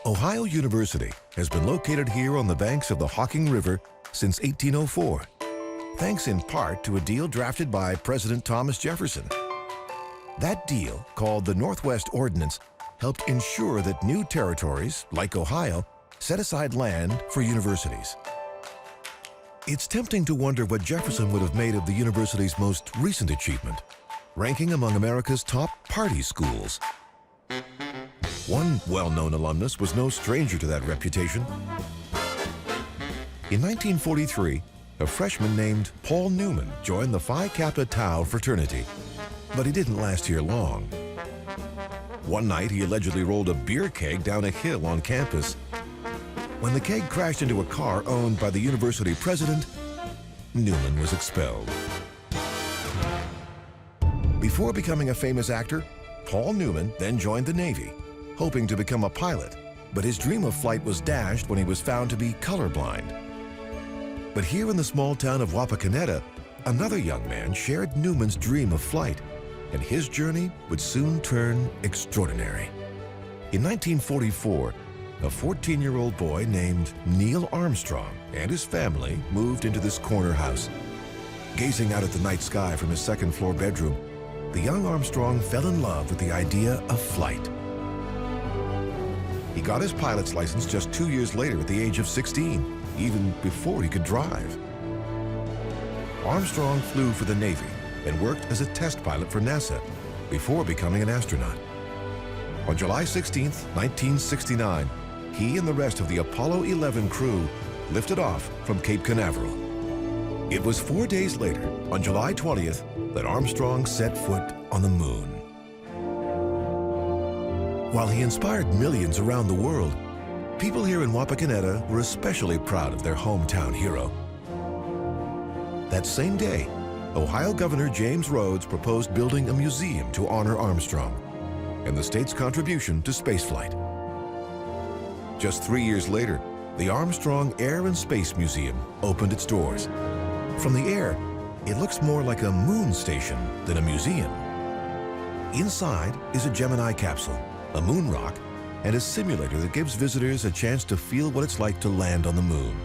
Ohio University has been located here on the banks of the Hocking River since 1804, thanks in part to a deal drafted by President Thomas Jefferson. That deal, called the Northwest Ordinance, helped ensure that new territories, like Ohio, set aside land for universities. It's tempting to wonder what Jefferson would have made of the university's most recent achievement, ranking among America's top party schools. One well-known alumnus was no stranger to that reputation. In 1943, a freshman named Paul Newman joined the Phi Kappa Tau fraternity, but he didn't last here long. One night, he allegedly rolled a beer keg down a hill on campus. When the keg crashed into a car owned by the university president, Newman was expelled. Before becoming a famous actor, Paul Newman then joined the Navy, hoping to become a pilot, but his dream of flight was dashed when he was found to be colorblind. But here in the small town of Wapakoneta, another young man shared Newman's dream of flight, and his journey would soon turn extraordinary. In 1944, a 14-year-old boy named Neil Armstrong and his family moved into this corner house. Gazing out at the night sky from his second-floor bedroom, the young Armstrong fell in love with the idea of flight. He got his pilot's license just 2 years later at the age of 16, even before he could drive. Armstrong flew for the Navy and worked as a test pilot for NASA before becoming an astronaut. On July 16, 1969, he and the rest of the Apollo 11 crew lifted off from Cape Canaveral. It was 4 days later, on July 20th, that Armstrong set foot on the moon. While he inspired millions around the world, people here in Wapakoneta were especially proud of their hometown hero. That same day, Ohio Governor James Rhodes proposed building a museum to honor Armstrong and the state's contribution to spaceflight. Just 3 years later, the Armstrong Air and Space Museum opened its doors. From the air, it looks more like a moon station than a museum. Inside is a Gemini capsule, a moon rock, and a simulator that gives visitors a chance to feel what it's like to land on the moon.